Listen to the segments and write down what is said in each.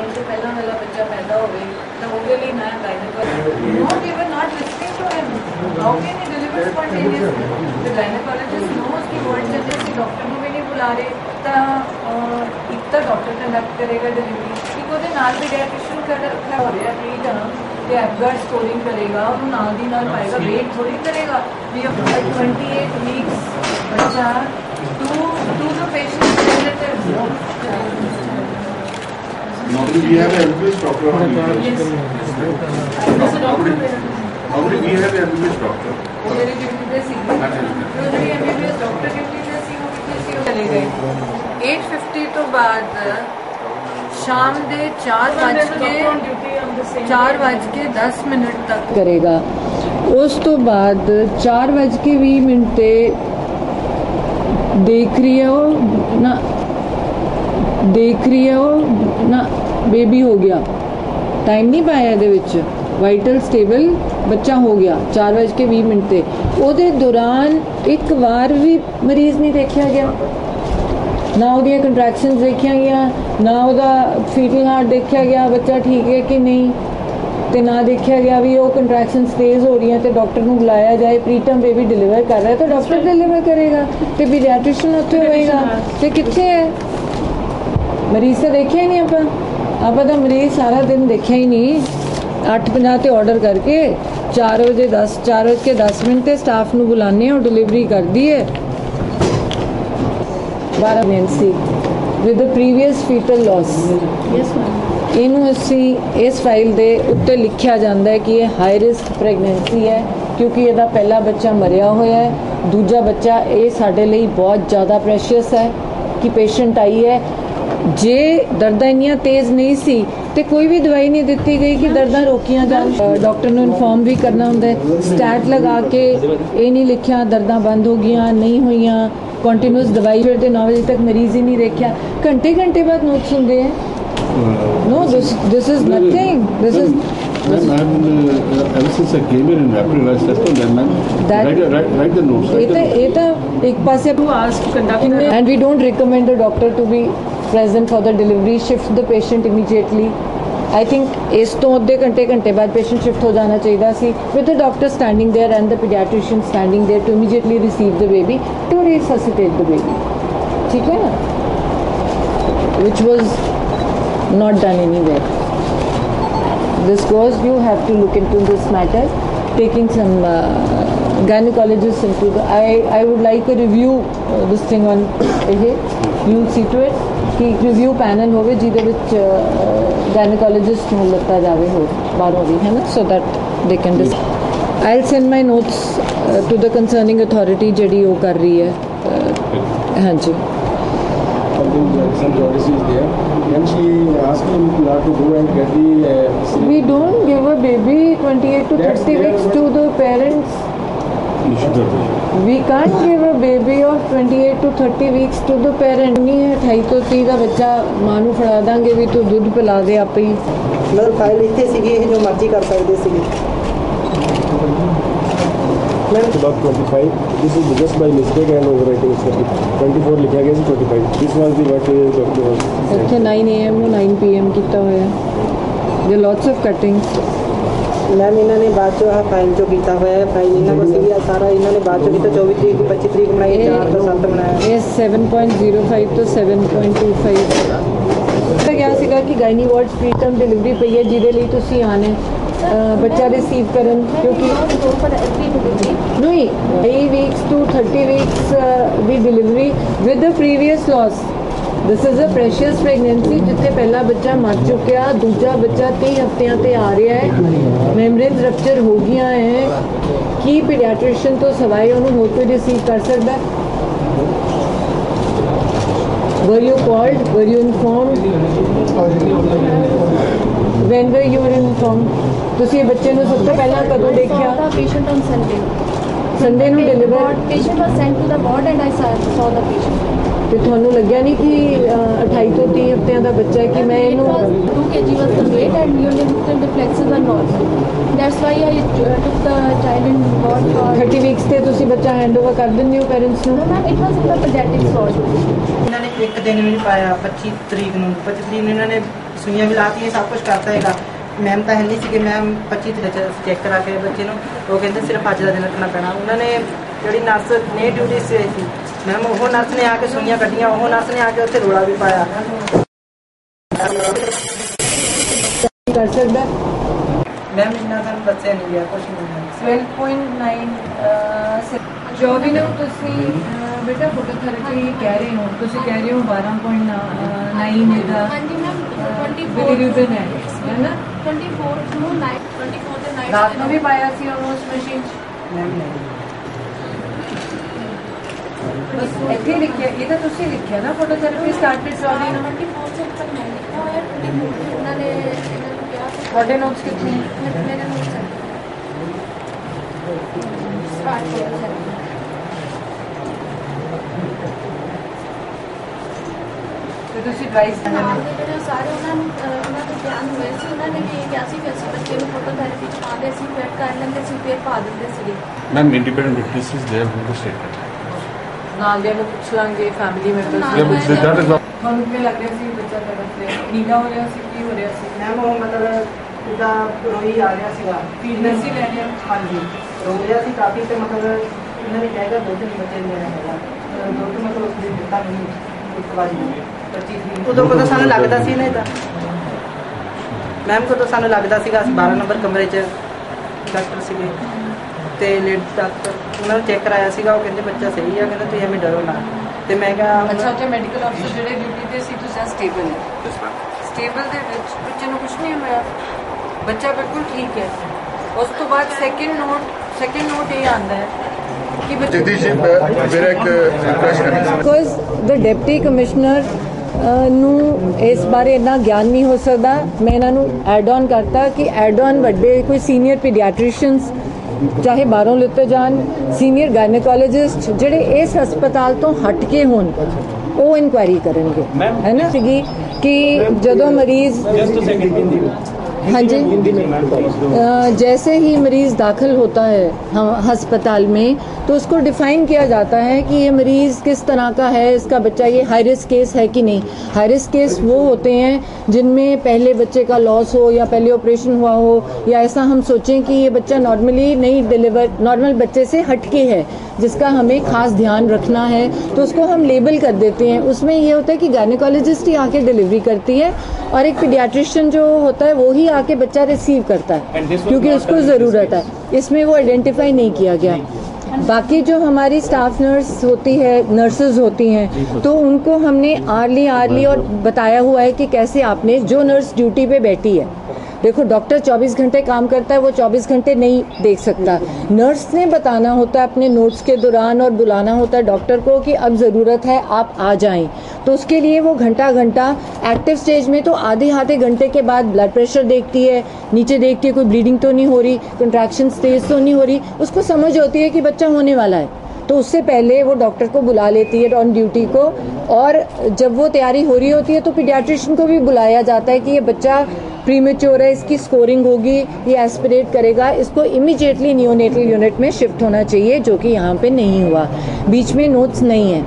Time तो पहला वाला बच्चा पैदा हो गई तो उनके लिए मैं not even not listening to him how can he deliver spontaneously the gynaecologist knows कि वर्ड जल्दी से डॉक्टर ਨੂੰ ਵੀ ਨਹੀਂ ਬੁਲਾ ਰਹੇ ਤਾਂ ਇੱਕ ਤਾਂ ਡਾਕਟਰ ਕੰਡਕਟ ਕਰੇਗਾ ਡਿਲੀਵਰੀ ਇੱਕ ਉਹਦੇ ਨਾਲ ਪੀਡੀਆਟ੍ਰਿਸ਼ੀਅਨ ਕਰ ਹੋ ਰਿਹਾ ਪ੍ਰੀ ਟਰਮ ਤੇ ਐਪਗਾਰਡ ਸਕੋਰਿੰਗ ਕਰੇਗਾ ਉਹਨੂੰ ਨਾਲ ਦੀ ਨਾਲ ਪਾਏਗਾ ਵੇਟ ਥੋੜੀ ਕਰੇਗਾ ਵੀ 28 ਵੀਕਸ ਬੱਚਾ to the patient's relatives. Normally we have an MBBS doctor on duty. Yes. How many we have an MBBS doctor? मेरी ड्यूटी पे सी जो मेरी MBBS डॉक्टर ड्यूटी पे सी वो कितने सी चले गए 8:50 ਤੋਂ ਬਾਅਦ शाम ਦੇ 4:10 तक करेगा उस तो बाद 4:20 ਤੇ देख रही हो ना बेबी हो गया टाइम नहीं पाया ਇਹਦੇ ਵਿੱਚ ਵਾਈਟਲ ਸਟੇਬਲ ਬੱਚਾ ਹੋ ਗਿਆ 4:20 ਤੇ ਉਹਦੇ ਦੌਰਾਨ ਇੱਕ ਵਾਰ ਵੀ ਮਰੀਜ਼ ਨਹੀਂ ਦੇਖਿਆ ਗਿਆ ਨਾ ਉਹਦੀਆਂ ਕੰਟਰੈਕਸ਼ਨਸ ਦੇਖੀਆਂ ਗਿਆ ਨਾ ਉਹਦਾ ਫੀਟਲ ਹਾਰਟ ਦੇਖਿਆ ਗਿਆ ਬੱਚਾ ਠੀਕ ਹੈ ਕਿ ਨਹੀਂ ਤੇ ਨਾ ਦੇਖਿਆ ਗਿਆ ਵੀ ਉਹ ਕੰਟਰੈਕਸ਼ਨਸ ਤੇਜ਼ ਹੋ ਰਹੀਆਂ ਤੇ ਡਾਕਟਰ ਨੂੰ ਬੁਲਾਇਆ ਜਾਏ ਪ੍ਰੀਟਮ ਬੇਬੀ ਡਿਲੀਵਰ ਕਰ ਰਿਹਾ ਤਾਂ ਡਾਕਟਰ ਡਿਲੀਵਰ ਕਰੇਗਾ ਤੇ ਪੀਡੀਆਟ੍ਰਿਸ਼ੀਅਨ ਉੱਥੇ ਹੋਏਗਾ ਤੇ ਕਿੱਥੇ ਹੈ ਮਰੀਜ਼ ਤਾਂ ਦੇਖਿਆ ਹੀ ਨਹੀਂ ਆਪਾਂ ਤਾਂ ਮਰੀਜ਼ ਸਾਰਾ ਦਿਨ ਦੇਖਿਆ ਹੀ ਨਹੀਂ 8:50 ਤੇ ਆਰਡਰ ਕਰਕੇ 4:10 ਤੇ ਸਟਾਫ ਨੂੰ ਬੁਲਾਉਂਦੇ ਹਾਂ ਡਿਲੀਵਰੀ ਕਰਦੀ ਹੈ 12 pregnancy with the previous fetal loss yes ma'am ਇਹਨੂੰ ਅਸੀਂ ਇਸ ਫਾਈਲ ਦੇ ਉੱਤੇ ਲਿਖਿਆ ਜਾਂਦਾ ਹੈ ਕਿ ਇਹ ਹਾਈ ਰਿਸਕ ਪ੍ਰੈਗਨੈਂਸੀ ਹੈ ਕਿਉਂਕਿ ਇਹਦਾ ਪਹਿਲਾ ਬੱਚਾ ਮਰਿਆ ਹੋਇਆ ਹੈ ਦੂਜਾ ਬੱਚਾ ਇਹ ਸਾਡੇ ਲਈ ਬਹੁਤ ਜ਼ਿਆਦਾ ਪ੍ਰੈਸ਼ੀਅਸ ਹੈ ਕਿ ਪੇਸ਼ੈਂਟ ਆਈ ਹੈ ਜੇ ਦਰਦਾਂ ਇੰਨੀਆਂ ਤੇਜ਼ ਨਹੀਂ ਸੀ ਤੇ ਕੋਈ ਵੀ ਦਵਾਈ ਨਹੀਂ ਦਿੱਤੀ ਗਈ ਕਿ ਦਰਦਾਂ ਰੋਕੀਆਂ ਜਾਣ ਡਾਕਟਰ ਨੂੰ ਇਨਫੋਰਮ ਵੀ ਕਰਨਾ ਹੁੰਦਾ ਹੈ ਸਟੈਟ ਲਗਾ ਕੇ ਇਹ ਨਹੀਂ ਲਿਖਿਆ ਦਰਦਾਂ ਬੰਦ ਹੋ ਗਈਆਂ ਨਹੀਂ ਹੋਈਆਂ ਕੰਟੀਨਿਊਸ ਦਵਾਈ ਫਿਰ ਤੇ 9 ਵਜੇ ਤੱਕ ਮਰੀਜ਼ ਹੀ ਨਹੀਂ ਦੇਖਿਆ ਘੰਟੇ ਬਾਅਦ ਨੋਟਸ ਹੁੰਦੇ ਹੈ No, this is nothing. This is. Ma'am, ever since I came here in April, I said to them, ma'am, write the notes. Eta ek paase to ask conduct. And we don't recommend the doctor to be present for the delivery. Shift the patient immediately. I think is to adhe घंटे बाद patient shift हो जाना चाहिए सी with the doctor standing there and the pediatrician standing there to immediately receive the baby to resuscitate the baby. ठीक है ना? Which was not done anywhere. This goes, you have to look into this matter, taking some gynecologists into the I would like a review this thing on you'll see to it कि review panel होवे जिहदे विच gynecologist ਨੂੰ ਲੱਤਾ ਜਾਵੇ ਹੋਰ ਬਾਹਰੋਂ ਵੀ ਹੈ ਨਾ so that they can I'll send my notes to the concerning authority ਜਿਹੜੀ ਉਹ ਕਰ ਰਹੀ ਹੈ ਹਾਂਜੀ some policy is there and she asked me not to go and get the we don't give a baby 28 to 30 weeks to the parents we can't give a baby of 28 to 30 weeks to the parent नहीं है 28 ਤੋਂ 30 ਦਾ ਬੱਚਾ ਮਾਂ ਨੂੰ ਫੜਾ ਦਾਂਗੇ ਵੀ ਤੂੰ ਦੁੱਧ ਪਿਲਾ ਦੇ ਆਪੇ ਹੀ ਮਤਲਬ ਫਾਈਲ ਇੱਥੇ ਸੀਗੀ ਇਹ ਜੋ ਮਰਜ਼ੀ ਕਰ ਸਕਦੇ ਸੀਗੇ about 25 this is just by mistake and overwriting is 24 ਲਿਖਿਆ ਗਿਆ ਸੀ 25 this was the what doctor was ਇੱਥੇ 9 am ਨੂੰ 9 pm ਕੀਤਾ ਹੋਇਆ there lots of cuttings ma'am ਇਹਨਾਂ ਨੇ ਬਾਅਦ ਚੋਂ ਫਾਈਲ ਜੋ ਕੀਤਾ ਹੋਇਆ ਹੈ ਫਾਈਲ ਇਹਨਾਂ ਕੋਲ ਸੀਗੀ ਸਾਰਾ ਇਹਨਾਂ ਨੇ ਬਾਅਦ ਚੋਂ ਕੀਤਾ 24 ਤਰੀਕ 25 ਤਰੀਕ ਬਣਾਈ 4 ਤੋਂ 7 ਬਣਾਇਆ ਇਹ 7.05 ਤੋਂ 7.25 ਕਿਹਾ ਸੀਗਾ ਕਿ ਗਾਇਨੀ ਵਾਰਡ ਪ੍ਰੀਟਮ ਡਿਲੀਵਰੀ ਪਈ ਹੈ ਜਿਹਦੇ ਲਈ ਤੁਸੀਂ ਆਣੇ ਬੱਚਾ ਰਿਸੀਵ ਕਰਨ ਕਿਉਂਕਿ ਨਹੀਂ 8 weeks to 30 weeks ਦੀ delivery with the previous loss this is a precious pregnancy ਜਿੱਥੇ ਪਹਿਲਾ ਬੱਚਾ ਮਰ ਚੁੱਕਿਆ ਦੂਜਾ ਬੱਚਾ 30 ਹਫ਼ਤਿਆਂ ਤੇ ਆ ਰਿਹਾ ਹੈ ਮੈਮਬ੍ਰੇਨ ਰਪਚਰ ਹੋ ਗਈਆਂ ਹੈ ਕੀ ਪੀਡੀਆਟ੍ਰਿਸ਼ੀਅਨ ਤੋਂ ਸਵਾਏ ਉਹਨੂੰ ਹੋਰ ਕੋਈ ਰਿਸੀਵ ਕਰ ਸਕਦਾ were you called were you informed when were you informed ਤੁਸੀਂ ਬੱਚੇ ਨੂੰ ਸਭ ਤੋਂ ਪਹਿਲਾਂ ਕਦੋਂ ਦੇਖਿਆ patient on Sunday ਨੂੰ deliver patient was sent to the ward and I saw the patient ਤੇ ਤੁਹਾਨੂੰ ਲੱਗਿਆ ਨਹੀਂ ਕਿ 28 ਤੋਂ 30 ਹਫ਼ਤਿਆਂ ਦਾ ਬੱਚਾ ਹੈ ਕਿ ਮੈਂ ਇਹਨੂੰ 2 kg was the weight and unilateral reflexes are normal that's why I took the child in ward for 30 weeks ਤੇ ਤੁਸੀਂ ਬੱਚਾ ਹੈਂਡਓਵਰ ਕਰ ਦਿੰਦੇ ਹੋ ਪੈਰੈਂਟਸ ਨੂੰ no ma'am it was in the pediatrics ward ਇਹਨਾਂ ਨੇ ਇੱਕ ਦਿਨ ਵੀ ਨਹੀਂ ਪਾਇਆ 25 ਤਰੀਕ ਨੂੰ ਇਹਨਾਂ ਨੇ सुइयां भी लाती है, सब कुछ करता है। मैम ਤਾਂ ਹੈ ਨਹੀਂ ਸੀ ਕਿ ਮੈਮ 25 ਤਰੀਕ ਚੈੱਕ ਕਰਾ ਕੇ ਬੱਚੇ ਨੂੰ ਉਹ ਕਹਿੰਦੇ ਸਿਰਫ ਅੱਜ ਦਾ ਦਿਨ ਰੱਖਣਾ ਪੈਣਾ। ਉਹਨਾਂ ਨੇ ਜਿਹੜੀ ਨਰਸ ਨੇ ਡਿਊਟੀ ਸੀ ਮੈਮ, ਉਹ ਨਰਸ ਨੇ ਆ ਕੇ ਸੁਈਆਂ ਕੱਢੀਆਂ, ਉਹ ਨਰਸ ਨੇ ਆ ਕੇ ਉੱਥੇ ਰੋਲਾ ਵੀ ਪਾਇਆ। कर सकता मैम इन्ना ਸਾਨੂੰ ਦੱਸਿਆ ਨਹੀਂ ਗਿਆ, ਕੁਝ ਨਹੀਂ। 12.9 ਜੋ ਵੀ ਨਾ ਤੁਸੀਂ ਬੇਟਾ ਫੋਟੋਥੈਰੇਪੀ ਕਹਿ ਰਹੇ ਹੋ, ਤੁਸੀਂ ਕਹਿ ਰਹੇ ਹੋ 12.9 ਇਹਦਾ ਹਾਂਜੀ ਮੈਮ 24 ਬਿਲੀਰੂਬਿਨ ਹੈ ਨਾ 24 ਨੂੰ ਨਾਈਟ 24 ਦੇ ਨਾਈਟ ਰਾਤ ਨੂੰ ਵੀ ਪਾਇਆ ਸੀ ਉਹਨੂੰ ਉਸ ਮਸ਼ੀਨ 'ਚ। ਮੈਮ ਬਸ ਇੱਥੇ ਲਿਖਿਆ, ਇਹ ਤਾਂ ਤੁਸੀਂ ਲਿਖਿਆ ਨਾ ਫੋਟੋਥੈਰੇਪੀ ਸਟਾਰਟਡ 24 ਨੂੰ। 24 ਸੇ ਤੱਕ ਨਹੀਂ ਲਿਖਿਆ ਹੋਇਆ, 24 ਉਹਨਾਂ ਨੇ ਕਿਹਾ ਸੀ। ਤੁਹਾਡੇ ਨੋਟਸ ਕਿੱਥੇ ਮੇਰੇ ਨੂੰ ਸਟਾਰਟ ਹੋਇਆ ਤੇ ਤੁਸੀਂ ਐਡਵਾਈਸ ਨਾਲ ਦੇ ਜਿਹੜੇ ਸਾਰੇ ਉਹਨਾਂ ਦੇ ਬਿਆਨ ਹੋਏ ਸੀ, ਉਹਨਾਂ ਨੇ ਵੀ ਇਹ ਕਿਹਾ ਸੀ ਕਿ ਅਸੀਂ ਬੱਚੇ ਨੂੰ ਫੋਟੋਥੈਰੇਪੀ 'ਚ ਪਾਉਂਦੇ ਸੀ, ਵੇਟ ਕਰ ਲੈਂਦੇ ਸੀ, ਫਿਰ ਪਾ ਦਿੰਦੇ ਸੀਗੇ। Ma'am, independent witnesses, they have given the statement. ਨਾਲ ਦੇ ਨੂੰ ਪੁੱਛ ਲਾਂਗੇ ਫੈਮਿਲੀ ਮੈਂਬਰਸ ਨਾਲ Yeah, but that is not. ਤੁਹਾਨੂੰ ਕੀ ਲੱਗ ਰਿਹਾ ਸੀ ਬੱਚਾ ਤੜਫ ਰਿਹਾ, ਨੀਂਦਾ ਹੋ ਰਿਹਾ ਸੀ, ਕੀ ਹੋ ਰਿਹਾ ਸੀ? ਮੈਮ ਉਹ ਮਤਲਬ ਉਹਦਾ ਰੋਈ ਆ ਰਿਹਾ ਸੀਗਾ, ਫੀਡਨੈਸ ਹੀ ਲੈ ਰਿਹਾ। ਹਾਂਜੀ ਰੋ ਰਿਹਾ ਸੀ ਕਾਫੀ। ਤੇ ਮਤਲਬ ਇਹਨਾਂ ਨੇ ਕਹਿਆ ਦੁੱਧ ਨਹੀਂ ਬੱਚੇ ਨੂੰ ਦੇਣਾ ਹੈਗਾ, ਦੁੱਧ ਮਤਲਬ ਉਸਨੇ ਦਿੱਤਾ ਨਹੀਂ ਇੱਕ ਵਾਰੀ 25 ਤਰੀਕ। ਉਦੋਂ ਕਦੋਂ ਸਾਨੂੰ ਲੱਗਦਾ ਸੀ ਨਾ, ਤਾਂ ਮੈਮ ਕਦੋਂ ਸਾਨੂੰ ਲੱਗਦਾ ਸੀਗਾ ਅਸੀਂ 12 ਨੰਬਰ ਕਮਰੇ 'ਚ ਡਾਕਟਰ ਸੀਗੇ ਤੇ ਲੇਡ ਡਾਕਟਰ, ਉਹਨਾਂ ਨੂੰ ਚੈੱਕ ਕਰਾਇਆ ਸੀਗਾ, ਉਹ ਕਹਿੰਦੇ ਬੱਚਾ ਸਹੀ ਆ, ਕਹਿੰਦੇ ਤੁਸੀਂ ਐਵੇਂ ਡਰੋ ਨਾ। ਤੇ ਮੈਂ ਕਿਹਾ ਅੱਛਾ ਅੱਛਾ ਮੈਡੀਕਲ ਅਫਸਰ ਜਿਹੜੇ ਡਿਊਟੀ ਤੇ ਸੀ ਤੁਸੀਂ ਸਟੇਬਲ ਹੈ? ਸਟੇਬਲ ਦੇ ਵਿੱਚ ਬੱਚੇ ਨੂੰ ਕੁਝ ਨਹੀਂ ਹੋਇਆ, ਬੱਚਾ ਬਿਲਕੁਲ ਠੀਕ ਹੈ। ਉਸ ਤੋਂ ਬਾਅਦ ਸੈਕਿੰਡ ਨੋਟ ਇਹ ਆਉਂਦਾ ਹੈ ਕਿ ਬੱਚੇ मेरा एक impression है. ਬਿਕੋਜ਼ ਦ ਡਿਪਟੀ ਕਮਿਸ਼ਨਰ ਨੂੰ ਇਸ ਬਾਰੇ ਇੰਨਾ ਗਿਆਨ ਨਹੀਂ ਹੋ ਸਕਦਾ। ਮੈਂ ਇਹਨਾਂ ਨੂੰ ਐਡ ਔਨ ਕਰਤਾ ਕਿ ਐਡ ਔਨ ਵੱਡੇ ਕੋਈ ਸੀਨੀਅਰ ਪੀਡੀਆਟ੍ਰੀਸ਼ੀਅਨਸ ਚਾਹੇ ਬਾਹਰੋਂ ਲਿੱਤੇ ਜਾਣ, ਸੀਨੀਅਰ ਗਾਇਨੇਕੋਲੋਜਿਸਟ ਜਿਹੜੇ ਇਸ ਹਸਪਤਾਲ ਤੋਂ ਹਟ ਕੇ ਹੋਣ, ਉਹ ਇਨਕੁਆਇਰੀ ਕਰਨਗੇ, ਹੈ ਨਾ ਸੀਗੀ ਕਿ ਜਦੋਂ ਮਰੀਜ਼ हाँ जी जैसे ही मरीज़ दाखिल होता है अस्पताल में तो उसको डिफ़ाइन किया जाता है कि ये मरीज़ किस तरह का है, इसका बच्चा ये हाई रिस्क केस है कि नहीं। हाई रिस्क केस वो होते हैं जिनमें पहले बच्चे का लॉस हो या पहले ऑपरेशन हुआ हो, या ऐसा हम सोचें कि ये बच्चा नॉर्मली नहीं डिलीवर, नॉर्मल बच्चे से हटके है जिसका हमें खास ध्यान रखना है, तो उसको हम लेबल कर देते हैं। उसमें ये होता है कि गायनेकोलॉजिस्ट ही आके डिलीवरी करती है और एक पीडियाट्रिशियन जो होता है वो ही आके बच्चा रिसीव करता है क्योंकि उसको ज़रूरत है। इसमें वो आइडेंटिफाई नहीं किया गया। बाकी जो हमारी स्टाफ नर्स होती है, नर्सेज होती हैं, तो उनको हमने आर्ली और बताया हुआ है कि कैसे आपने, जो नर्स ड्यूटी पे बैठी है, देखो डॉक्टर 24 घंटे काम करता है, वो 24 घंटे नहीं देख सकता। नर्स ने बताना होता है अपने नोट्स के दौरान और बुलाना होता है डॉक्टर को कि अब ज़रूरत है आप आ जाएं। तो उसके लिए वो घंटा एक्टिव स्टेज में तो आधे घंटे के बाद ब्लड प्रेशर देखती है, नीचे देखती है कोई ब्लीडिंग तो नहीं हो रही, कंट्रैक्शन तेज तो नहीं हो रही, उसको समझ होती है कि बच्चा होने वाला है। तो उससे पहले वो डॉक्टर को बुला लेती है ऑन ड्यूटी को, और जब वो तैयारी हो रही होती है तो पीडियाट्रिशियन को भी बुलाया जाता है कि ये बच्चा प्रीमेच्योर है, इसकी स्कोरिंग होगी, ये एस्पिरेट करेगा, इसको इमीडिएटली नियोनेटल यूनिट में शिफ्ट होना चाहिए, जो कि यहाँ पे नहीं हुआ। बीच में नोट्स नहीं है।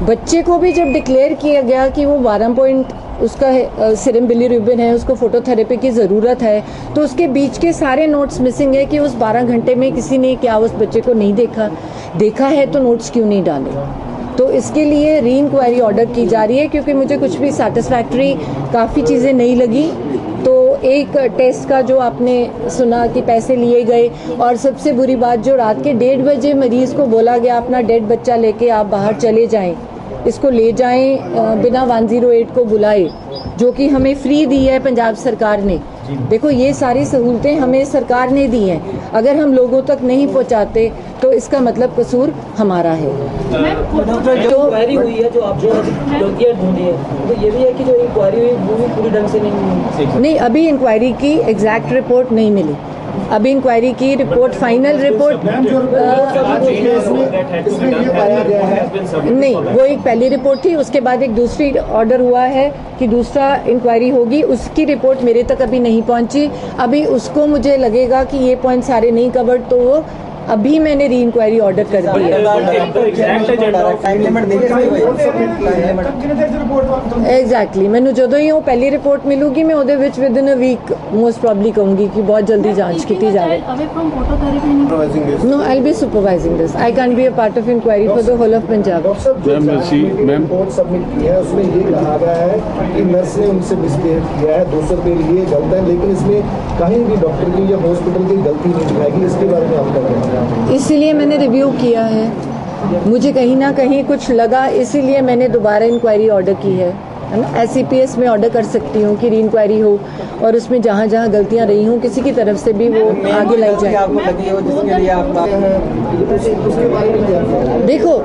बच्चे को भी जब डिक्लेयर किया गया कि वो 12 उसका सीरम बिलीरुबिन है, उसको फोटोथेरेपी की ज़रूरत है, तो उसके बीच के सारे नोट्स मिसिंग है कि उस 12 घंटे में किसी ने क्या उस बच्चे को नहीं देखा है तो नोट्स क्यों नहीं डाले। तो इसके लिए री इंक्वायरी ऑर्डर की जा रही है क्योंकि मुझे कुछ भी सेटिस्फैक्ट्री काफ़ी चीज़ें नहीं लगी। तो एक टेस्ट का जो आपने सुना कि पैसे लिए गए, और सबसे बुरी बात जो रात के 1:30 बजे मरीज़ को बोला गया अपना डेड बच्चा लेके आप बाहर चले जाएं, इसको ले जाएं बिना 108 को बुलाए, जो कि हमें फ्री दी है पंजाब सरकार ने। देखो ये सारी सहूलतें हमें सरकार ने दी हैं, अगर हम लोगों तक नहीं पहुंचाते तो इसका मतलब कसूर हमारा है। जो इंक्वायरी हुई है, जो आप जो गलतियाँ ढूंढी है, तो ये भी है कि जो इंक्वायरी हुई वो भी पूरी ढंग से नहीं। अभी इंक्वायरी की एग्जैक्ट रिपोर्ट नहीं मिली। अभी इंक्वायरी की रिपोर्ट, फाइनल रिपोर्ट नहीं, वो एक पहली रिपोर्ट थी, उसके बाद एक दूसरी ऑर्डर हुआ है कि दूसरा इंक्वायरी होगी, उसकी रिपोर्ट मेरे तक अभी नहीं पहुंची। अभी उसको मुझे लगेगा कि ये पॉइंट सारे नहीं कवर्ड, तो वो अभी मैंने री इंक्वायरी ऑर्डर कर दी है। एग्जैक्टली मैंने जो ही वो पहली रिपोर्ट मिलूगी मैं ਉਹਦੇ ਵਿੱਚ within a week most probably कहूंगी कि बहुत जल्दी जांच की जाए। No I will be supervising this. I can be a part of inquiry for the whole of Punjab. Report submit की है, उसमें ये कहा गया है कि नर्स ने उनसे मिसबिहेव किया है, 200 रुपये लिए गलत है, लेकिन इसमें कहीं भी डॉक्टर की या हॉस्पिटल की गलती नहीं दिखाएगी। इसके बारे में हम कर रहे हैं, इसीलिए मैंने रिव्यू किया है, मुझे कहीं ना कहीं कुछ लगा, इसीलिए मैंने दोबारा इंक्वायरी ऑर्डर की है ना। SCPS में ऑर्डर कर सकती हूँ कि री इंक्वायरी हो और उसमें जहाँ जहाँ गलतियाँ रही हों किसी की तरफ से भी वो आगे लाई जाए। देखो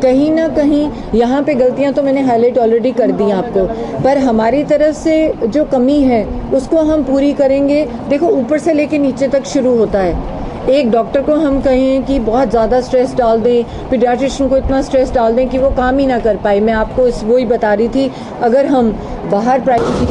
कहीं ना कहीं यहाँ पे गलतियाँ तो मैंने हाईलाइट ऑलरेडी कर दी आपको, पर हमारी तरफ से जो कमी है उसको हम पूरी करेंगे। देखो ऊपर से लेके नीचे तक शुरू होता है। एक डॉक्टर को हम कहें कि बहुत ज़्यादा स्ट्रेस डाल दें, पीडियाट्रिशियन को इतना स्ट्रेस डाल दें कि वो काम ही ना कर पाए। मैं आपको वही बता रही थी, अगर हम बाहर प्राइवेट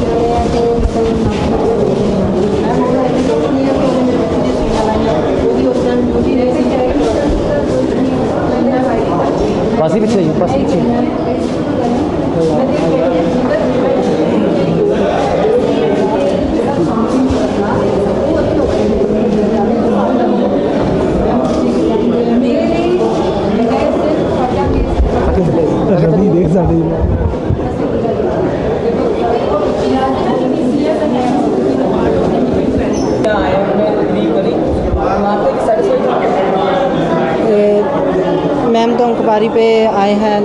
मैम तो इंक्वायरी पे आए हैं,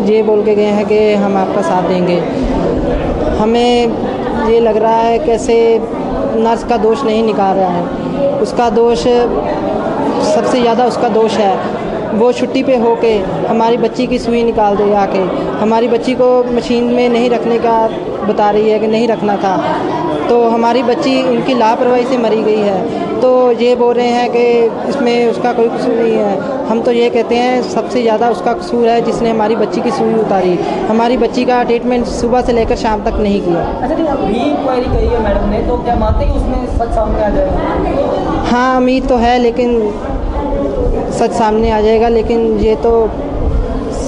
ये बोल के गए हैं कि हम आपका साथ देंगे। हमें ये लग रहा है कैसे नर्स का दोष नहीं निकाल रहा है, उसका दोष सबसे ज़्यादा उसका दोष है। वो छुट्टी पे होके हमारी बच्ची की सुई निकाल दे आके, हमारी बच्ची को मशीन में नहीं रखने का बता रही है कि नहीं रखना था, तो हमारी बच्ची इनकी लापरवाही से मरी गई है। तो ये बोल रहे हैं कि इसमें उसका कोई कसूर नहीं है। हम तो ये कहते हैं सबसे ज़्यादा उसका कसूर है जिसने हमारी बच्ची की सुई उतारी, हमारी बच्ची का ट्रीटमेंट सुबह से लेकर शाम तक नहीं किया। अच्छा ठीक है, री इंक्वायरी करी है मैडम ने, तो क्या मानते हैं कि उसमें सच सामने आ जाएगा? हाँ उम्मीद तो है, लेकिन सच सामने आ जाएगा, लेकिन ये तो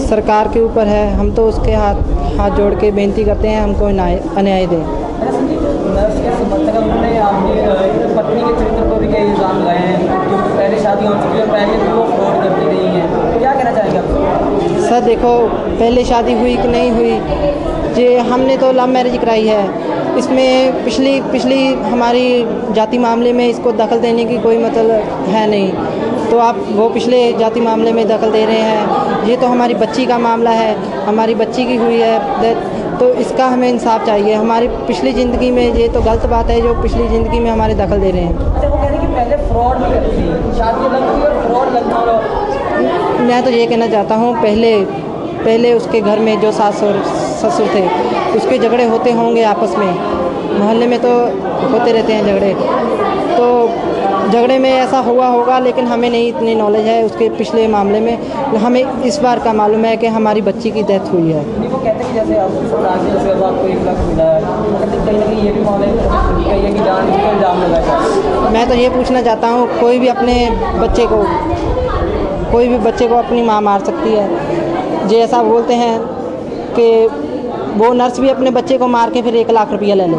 सरकार के ऊपर है। हम तो उसके हाथ जोड़ के बेनती करते हैं हमको अन्याय दें। नर्स के समर्थक उन्होंने अपनी पत्नी के चरित्र पर भी कई इल्ज़ाम लगाए हैं, जो पहले शादी हो चुकी है, पहले भी वो फ्रॉड करती रही हैं, क्या कहना चाहेंगे आप? सर देखो, पहले शादी हुई कि नहीं हुई, ये हमने तो लव मैरिज कराई है, इसमें पिछली हमारी जाति मामले में इसको दखल देने की कोई मतलब है नहीं, तो आप वो पिछले जाति मामले में दखल दे रहे हैं। ये तो हमारी बच्ची का मामला है, हमारी बच्ची की हुई है, तो इसका हमें इंसाफ चाहिए। हमारी पिछली ज़िंदगी में ये तो गलत बात है जो पिछली ज़िंदगी में हमारे दखल दे रहे हैं। अच्छा, वो कह रहे हैं कि पहले फ्रॉड भी करती थी, शादी अलग हुई और फ्रॉड लगना। मैं तो ये कहना चाहता हूँ, पहले उसके घर में जो सास और ससुर थे उसके झगड़े होते होंगे आपस में, मोहल्ले में तो होते रहते हैं झगड़े, तो झगड़े में ऐसा हुआ होगा, लेकिन हमें नहीं इतनी नॉलेज है उसके पिछले मामले में। हमें इस बार का मालूम है कि हमारी बच्ची की डेथ हुई है। वो कहते हैं कि जैसे आप सरकार की जैसे आपको 1 लाख मिला है, कहीं ना कहीं ये भी मामले है कि जान का इल्ज़ाम लगा है। मैं तो ये पूछना चाहता हूँ, कोई भी बच्चे को अपनी माँ मार सकती है। जे ऐसा बोलते हैं कि वो नर्स भी अपने बच्चे को मार के फिर 1 लाख रुपया ले ले।